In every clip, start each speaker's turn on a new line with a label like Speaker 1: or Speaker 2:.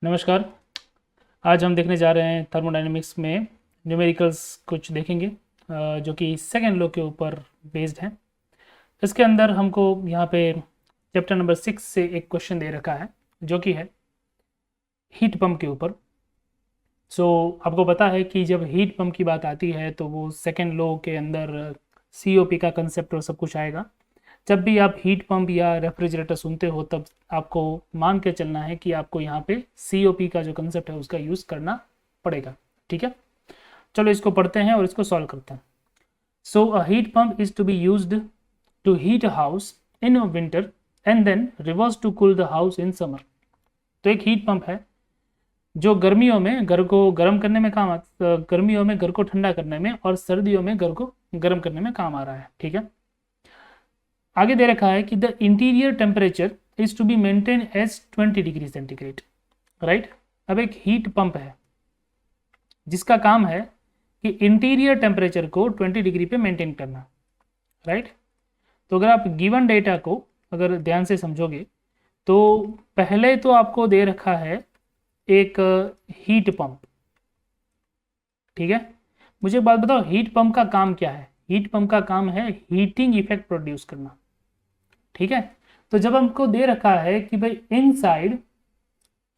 Speaker 1: नमस्कार। आज हम देखने जा रहे हैं थर्मोडायनेमिक्स में न्यूमेरिकल्स कुछ देखेंगे जो कि सेकेंड लॉ के ऊपर बेस्ड हैं। इसके अंदर हमको यहाँ पे चैप्टर नंबर 6 से एक क्वेश्चन दे रखा है जो कि है हीट पंप के ऊपर। आपको पता है कि जब हीट पंप की बात आती है तो वो सेकेंड लॉ के अंदर COP का कंसेप्ट और सब कुछ आएगा। जब भी आप हीट पंप या रेफ्रिजरेटर सुनते हो तब आपको मान के चलना है कि आपको यहाँ पे COP का जो कंसेप्ट है उसका यूज़ करना पड़ेगा। ठीक है, चलो इसको पढ़ते हैं और इसको सॉल्व करते हैं। So a heat pump is to be used to heat a house in winter and then reverse to cool the house in summer. तो एक हीट पंप है जो गर्मियों में घर को गर्म करने में काम गर्मियों में घर को ठंडा करने में और सर्दियों में घर को गर्म करने में काम आ रहा है। ठीक है, आगे दे रखा है कि the interior temperature is to be maintain as 20 degree centigrade. Right, अब एक हीट पंप है जिसका काम है कि इंटीरियर टेम्परेचर को 20 डिग्री पे मेंटेन करना। राइट, तो अगर आप गिवन डेटा को अगर ध्यान से समझोगे तो पहले तो आपको दे रखा है एक हीट पंप। ठीक है, मुझे बात बताओ हीट पंप का काम क्या है। हीट पंप का काम है हीटिंग इफेक्ट प्रोड्यूस करना। ठीक है, तो जब हमको दे रखा है कि भाई इनसाइड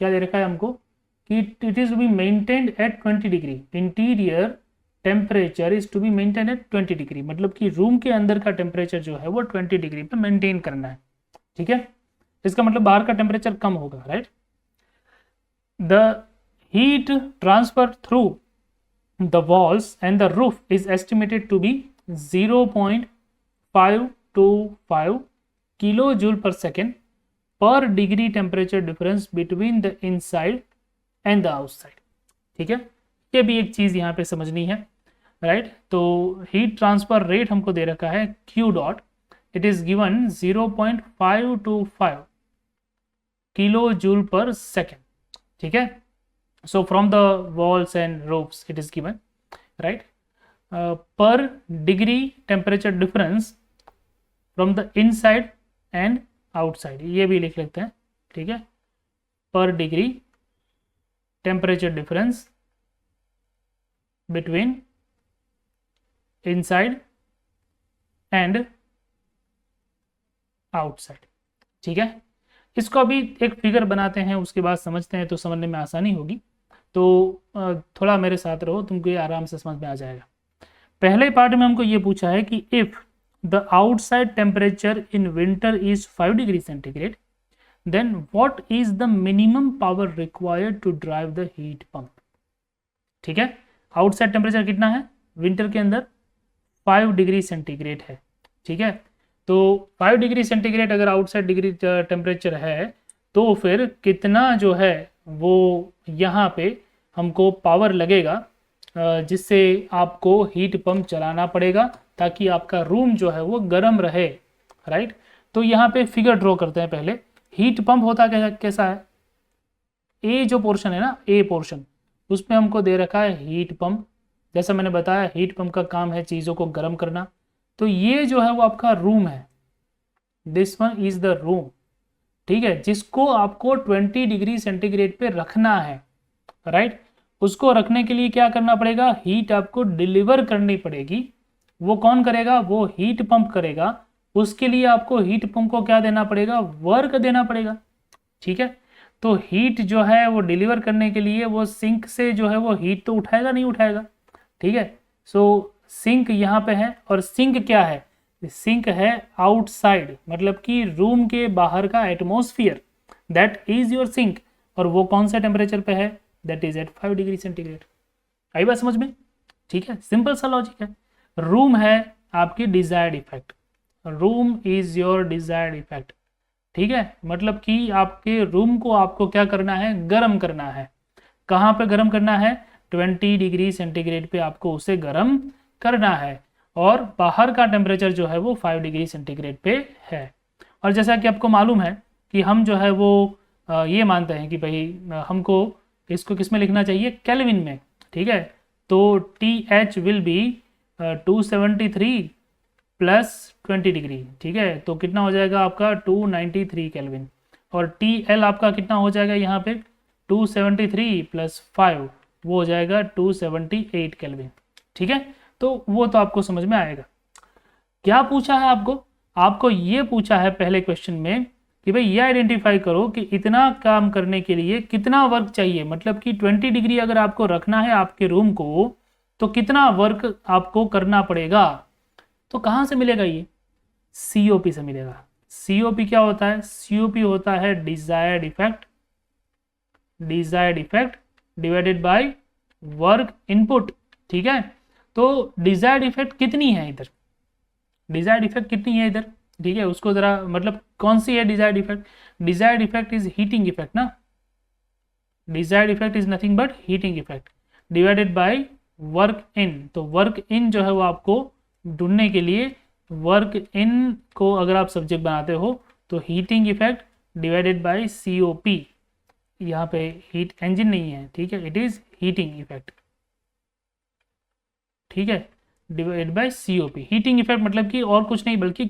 Speaker 1: क्या दे रखा है हमको कि it is to be maintained at 20 degree, interior temperature is to be maintain at 20 degree, मतलब कि रूम के अंदर का टेम्परेचर जो है वो 20 डिग्री पे मेंटेन करना है। ठीक है, इसका मतलब बाहर का टेम्परेचर कम होगा। Right, the heat transfer through the walls and the roof is estimated to be 0.525 kilojoule per second per degree temperature difference between the inside and the outside। ठीक है, ये भी एक चीज़ यहाँ पे समझनी है। राइट, तो हीट ट्रांसफर रेट हमको दे रखा है Q dot, it is given 0.525 kilo joule per second. ठीक है, so from the walls and roofs it is given, right, per degree temperature difference from the inside and outside, ये भी लिख लेते हैं। ठीक है, per degree temperature difference between inside and outside। ठीक है, इसको अभी एक फिगर बनाते हैं उसके बाद समझते हैं तो समझने में आसानी होगी। तो थोड़ा मेरे साथ रहो, तुमको ये आराम से समझ में आ जाएगा। पहले पार्ट में हमको ये पूछा है कि if the outside temperature in winter is 5 degree centigrade then what is the minimum power required to drive the heat pump. ठीक है, आउटसाइड टेम्परेचर कितना है विंटर के अंदर 5 डिग्री सेंटीग्रेड है। ठीक है, तो 5 डिग्री सेंटीग्रेड अगर आउटसाइड डिग्री टेम्परेचर है तो फिर कितना जो है वो यहाँ पे हमको पावर लगेगा जिससे आपको हीट पंप चलाना पड़ेगा ताकि आपका रूम जो है वो गर्म रहे। राइट, तो यहाँ पे फिगर ड्रॉ करते हैं। पहले हीट पंप होता कैसा है, ए जो पोर्शन है ना, ए पोर्शन, उसमें हमको दे रखा है हीट पंप। जैसा मैंने बताया हीट पंप का काम है चीज़ों को गर्म करना। तो ये जो है वो आपका रूम है, this one is the room. ठीक है, जिसको आपको 20 डिग्री सेंटीग्रेड पे रखना है। राइट, उसको रखने के लिए क्या करना पड़ेगा, हीट आपको डिलीवर करनी पड़ेगी। वो कौन करेगा, वो हीट पंप करेगा। उसके लिए आपको हीट पंप को क्या देना पड़ेगा, वर्क देना पड़ेगा। ठीक है, तो हीट जो है वो डिलीवर करने के लिए वो सिंक से जो है वो हीट तो उठाएगा नहीं उठाएगा। ठीक है, सो सिंक यहाँ पे है और सिंक क्या है, सिंक है आउटसाइड, मतलब कि रूम के बाहर का atmosphere, that is your sink. और वो कौन सा टेम्परेचर पे है, that is at 5 degree centigrade. आई बात समझ में। ठीक है, सिंपल सा लॉजिक है। रूम है आपकी desired effect, room is your desired effect. ठीक है, मतलब कि आपके रूम को आपको क्या करना है, गर्म करना है। कहाँ पे गर्म करना है, 20 डिग्री सेंटीग्रेड पे आपको उसे गर्म करना है। और बाहर का टेम्परेचर जो है वो 5 डिग्री सेंटीग्रेड पे है। और जैसा कि आपको मालूम है कि हम जो है वो ये मानते हैं कि भाई हमको इसको किस में लिखना चाहिए, केल्विन में। ठीक है, तो TH will be 273 plus 20 degree. ठीक है, तो कितना हो जाएगा आपका 293 केल्विन। और TL आपका कितना हो जाएगा यहाँ पे 273 प्लस 5 वो हो जाएगा 278 केल्विन। ठीक है, तो वो तो आपको समझ में आएगा। क्या पूछा है आपको? आपको ये पूछा है पहले क्वेश्चन में कि भाई ये आइडेंटिफाई करो कि इतना काम करने के लिए कितना वर्क चाहिए, मतलब कि 20 डिग्री अगर आपको रखना है आपके रूम को तो कितना वर्क आपको करना पड़ेगा। तो कहाँ से मिलेगा ये? COP से मिलेगा। COP क्या होता है? COP होता है desired effect divided by work input. ठीक है, तो डिजायर्ड इफेक्ट कितनी है इधर? डिजायर्ड इफेक्ट कितनी है इधर? ठीक है, उसको जरा मतलब कौन सी है desired effect? Desired effect is heating effect ना। Desired effect is nothing but heating effect divided by work in. तो वर्क इन जो है वो आपको ढूंढने के लिए वर्क इन को अगर आप सब्जेक्ट बनाते हो तो heating effect divided bye COP। यहाँ पे हीट इंजन नहीं है, ठीक है, इट इज हीटिंग इफेक्ट। ठीक है, divided by COP। Heating effect मतलब कि और कुछ नहीं बल्कि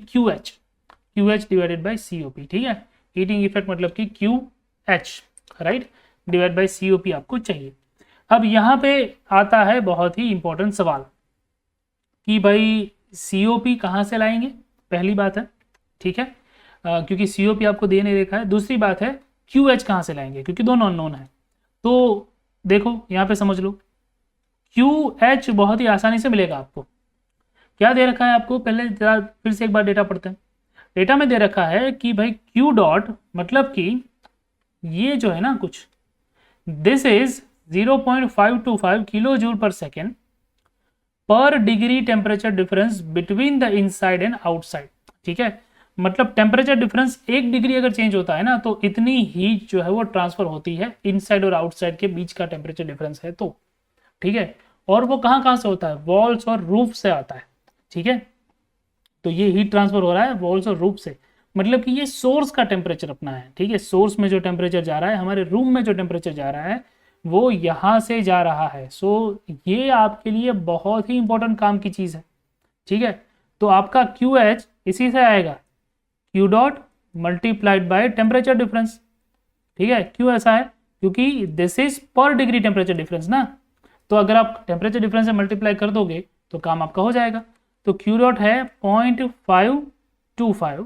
Speaker 1: QH डिवाइडेड बाय COP। ठीक है, हीटिंग इफेक्ट मतलब कि QH right divide by COP आपको चाहिए। अब यहाँ पे आता है बहुत ही इंपॉर्टेंट सवाल कि भाई COP कहाँ से लाएंगे? पहली बात है, ठीक है, क्योंकि COP आपको दे नहीं देखा है। दूसरी बात है QH कहाँ से लाएंगे, क्योंकि दोनों अननोन है। तो देखो यहाँ पे समझ लो, QH बहुत ही आसानी से मिलेगा आपको। क्या दे रखा है आपको? पहले जरा फिर से एक बार डेटा पढ़ते हैं। डेटा में दे रखा है कि भाई Q डॉट मतलब कि ये जो है ना कुछ, this is 0.525 kilo joule per second per degree temperature difference between the inside and outside. ठीक है, मतलब टेम्परेचर डिफरेंस 1 डिग्री अगर चेंज होता है ना तो इतनी हीट जो है वो ट्रांसफर होती है इनसाइड और आउटसाइड के बीच का टेम्परेचर डिफरेंस है तो। ठीक है, और वो कहाँ कहाँ से होता है? वॉल्स और रूफ से आता है। ठीक है, तो ये हीट ट्रांसफर हो रहा है वॉल्स और रूफ से, मतलब कि ये सोर्स का टेम्परेचर अपना है। ठीक है, सोर्स में जो टेम्परेचर जा रहा है, हमारे रूम में जो टेम्परेचर जा रहा है वो यहाँ से जा रहा है। सो ये आपके लिए बहुत ही इंपॉर्टेंट काम की चीज़ है। ठीक है, तो आपका QH इसी से आएगा, Q dot multiplied by temperature difference. ठीक है, क्यों ऐसा है? क्योंकि दिस इज पर डिग्री टेम्परेचर डिफरेंस ना, तो अगर आप टेम्परेचर डिफरेंस से मल्टीप्लाई कर दोगे तो काम आपका हो जाएगा। तो Q डॉट है 0.525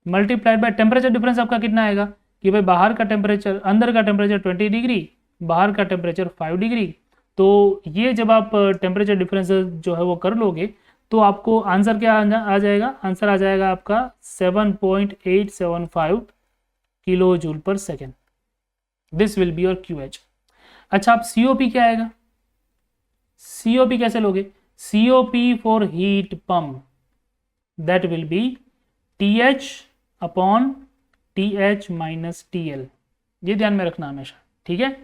Speaker 1: मल्टीप्लाइड बाय टेम्परेचर डिफरेंस आपका कितना आएगा कि भाई बाहर का टेम्परेचर, अंदर का टेम्परेचर 20 डिग्री, बाहर का टेम्परेचर 5 डिग्री। तो ये जब आप टेम्परेचर डिफरेंस जो है वो कर लोगे तो आपको आंसर क्या आ जाएगा? आंसर आ जाएगा आपका 7.875 kilo joule per second. This will be your QH। अच्छा, आप COP क्या आएगा? COP कैसे लोगे? COP for heat pump, that will be TH upon TH minus TL। ये ध्यान में रखना हमेशा। ठीक है,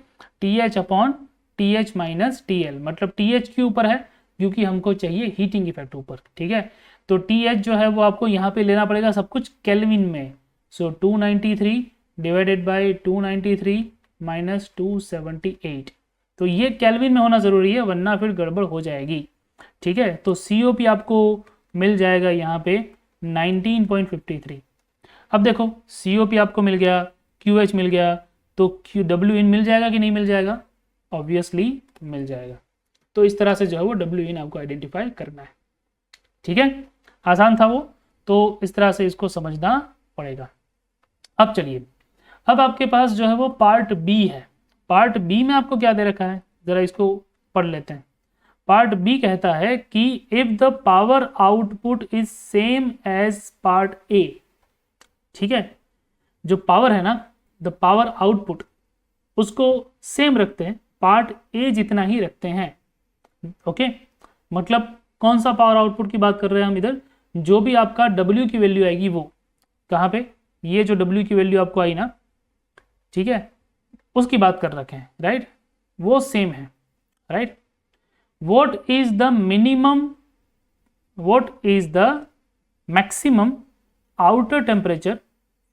Speaker 1: TH upon TH minus TL, मतलब TH के ऊपर है क्योंकि हमको चाहिए हीटिंग इफेक्ट ऊपर। ठीक है, तो TH जो है वो आपको यहाँ पे लेना पड़ेगा सब कुछ केल्विन में। सो 293 डिवाइडेड बाय 293 माइनस 278, तो ये केल्विन में होना ज़रूरी है वरना फिर गड़बड़ हो जाएगी। ठीक है, तो COP आपको मिल जाएगा यहाँ पे 19.53। अब देखो COP आपको मिल गया, QH मिल गया, तो WIN मिल जाएगा कि नहीं मिल जाएगा? ऑब्वियसली मिल जाएगा। तो इस तरह से जो है वो WIN आपको आइडेंटिफाई करना है। ठीक है, आसान था वो, तो इस तरह से इसको समझना पड़ेगा। अब चलिए, अब आपके पास जो है वो पार्ट B है। पार्ट B में आपको क्या दे रखा है, जरा इसको पढ़ लेते हैं। पार्ट B कहता है कि if the power output is same as part A। ठीक है, जो पावर है ना, द पावर आउटपुट, उसको सेम रखते हैं, पार्ट A जितना ही रखते हैं। ओके, मतलब कौन सा पावर आउटपुट की बात कर रहे हैं हम इधर? जो भी आपका W की वैल्यू आएगी वो कहाँ पे, ये जो W की वैल्यू आपको आई ना, ठीक है, उसकी बात कर रखे हैं, राइट, वो सेम है, right. What is the minimum, what is the maximum outer temperature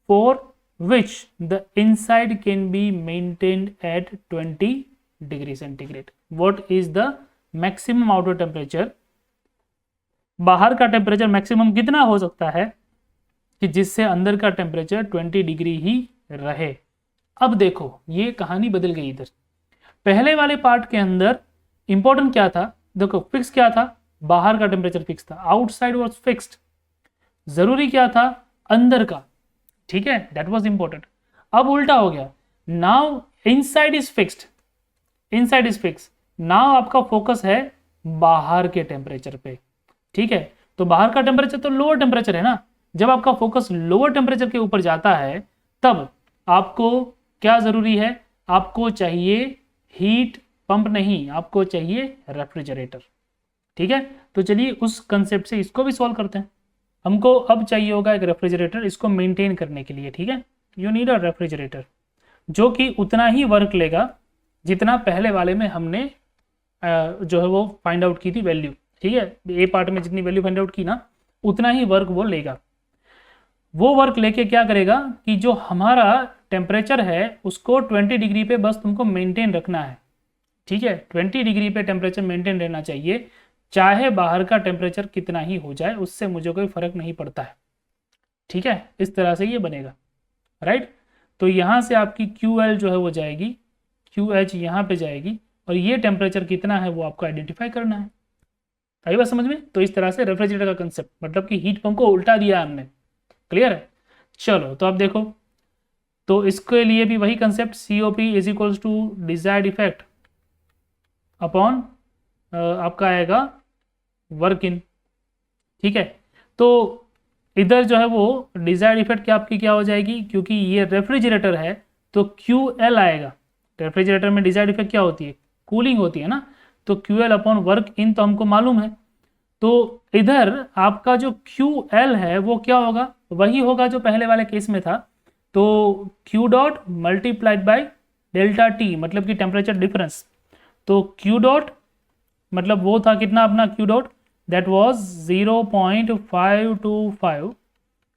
Speaker 1: for which the inside can be maintained at 20 degree centigrade? What is the maximum outer temperature? बाहर का टेम्परेचर मैक्सिमम कितना हो सकता है कि जिससे अंदर का टेम्परेचर 20 डिग्री ही रहे? अब देखो ये कहानी बदल गई इधर। पहले वाले पार्ट के अंदर इंपॉर्टेंट क्या था, देखो फिक्स क्या था, बाहर का टेम्परेचर फिक्स था, आउटसाइड वाज फिक्स्ड। जरूरी क्या था, अंदर का, ठीक है, दैट वाज इंपॉर्टेंट। अब उल्टा हो गया, now inside is fixed, inside is fix, now आपका फोकस है बाहर के टेम्परेचर पे, ठीक है। तो बाहर का टेम्परेचर तो लोअर टेम्परेचर है ना, जब आपका फोकस लोअर टेम्परेचर के ऊपर जाता है तब आपको क्या जरूरी है, आपको चाहिए हीट पंप नहीं, आपको चाहिए रेफ्रिजरेटर, ठीक है। तो चलिए उस कंसेप्ट से इसको भी सॉल्व करते हैं। हमको अब चाहिए होगा एक रेफ्रिजरेटर इसको मेंटेन करने के लिए, ठीक है। यू नीड अ रेफ्रिजरेटर जो कि उतना ही वर्क लेगा जितना पहले वाले में हमने जो है वो फाइंड आउट की थी वैल्यू, ठीक है। ए पार्ट में जितनी वैल्यू फाइंड आउट की ना उतना ही वर्क वो लेगा। वो वर्क लेके क्या करेगा कि जो हमारा टेम्परेचर है उसको 20 डिग्री पे बस तुमको मेंटेन रखना है, ठीक है। 20 डिग्री पे टेम्परेचर मेंटेन रहना चाहिए, चाहे बाहर का टेम्परेचर कितना ही हो जाए, उससे मुझे कोई फर्क नहीं पड़ता है, ठीक है। इस तरह से ये बनेगा, राइट। तो यहाँ से आपकी QL जो है वो जाएगी, QH यहाँ पे जाएगी, और ये टेम्परेचर कितना है वो आपको आइडेंटिफाई करना है। आई बात समझ में। तो इस तरह से रेफ्रिजरेटर का कंसेप्ट, मतलब कि हीट पंप को उल्टा दिया हमने, क्लियर है। चलो तो अब देखो, तो इसके लिए भी वही concept, COP is equals to desired effect upon आपका आएगा वर्क इन, ठीक है। तो इधर जो है वो डिजायर्ड इफेक्ट क्या आपकी क्या हो जाएगी, क्योंकि ये रेफ्रिजरेटर है तो QL आएगा। रेफ्रिजरेटर में डिजायर्ड इफेक्ट क्या होती है, कूलिंग होती है ना, तो QL अपॉन वर्क इन तो हमको मालूम है। तो इधर आपका जो QL है वो क्या होगा, वही होगा जो पहले वाले केस में था। तो Q dot multiplied by delta T, मतलब कि टेम्परेचर डिफरेंस। तो Q डॉट मतलब वो था कितना अपना Q dot, that was 0.525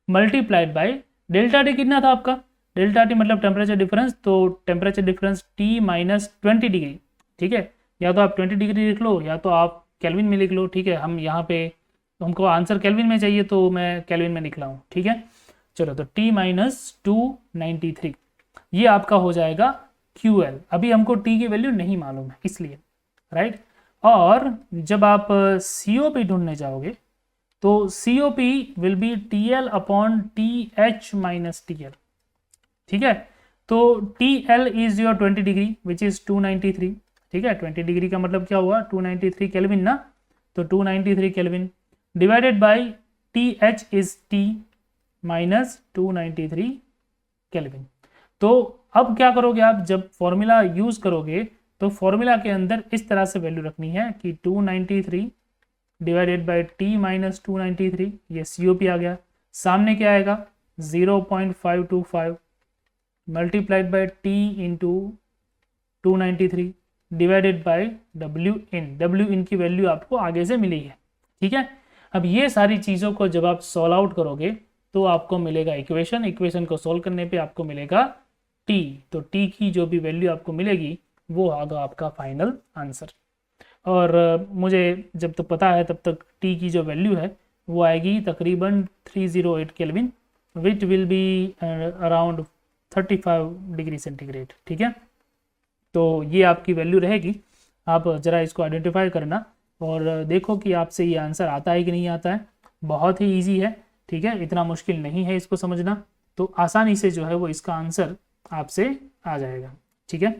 Speaker 1: multiplied by delta T कितना था आपका, डेल्टा T मतलब टेम्परेचर डिफरेंस, तो temperature difference T minus 20 degree, ठीक है। या तो आप 20 डिग्री लिख लो या तो आप केल्विन में लिख लो, ठीक है। हम यहाँ पे हमको आंसर केल्विन में चाहिए तो मैं केल्विन में लिख रहा हूँ, ठीक है। चलो तो T माइनस 293 ये आपका हो जाएगा QL। अभी हमको T की वैल्यू नहीं मालूम है इसलिए, राइट। और जब आप COP ढूंढने जाओगे तो COP will be TL upon TH minus TL, ठीक है। तो TL is your 20 degree which is 293, ठीक है। 20 डिग्री का मतलब क्या हुआ, 293 केल्विन ना, तो 293 kelvin divided by TH is T minus 293 kelvin. तो अब क्या करोगे आप, जब फॉर्मूला यूज करोगे तो फॉर्मूला के अंदर इस तरह से वैल्यू रखनी है कि 293 डिवाइडेड बाई T माइनस 293, ये COP आ गया। सामने क्या आएगा 0.525 multiplied by T into 293 divided by W इन की वैल्यू आपको आगे से मिली है, ठीक है। अब ये सारी चीज़ों को जब आप सॉल्व आउट करोगे तो आपको मिलेगा इक्वेशन, इक्वेशन को सॉल्व करने पे आपको मिलेगा T। तो T की जो भी वैल्यू आपको मिलेगी वो होगा आपका फाइनल आंसर। और मुझे जब तक पता है तब तक T की जो वैल्यू है वो आएगी तकरीबन 308 kelvin, which will be around 35 degree centigrade, ठीक है। तो ये आपकी वैल्यू रहेगी, आप ज़रा इसको आइडेंटिफाई करना और देखो कि आपसे ये आंसर आता है कि नहीं आता है। बहुत ही ईजी है, ठीक है, इतना मुश्किल नहीं है इसको समझना, तो आसानी से जो है वो इसका आंसर आपसे आ जाएगा, ठीक है।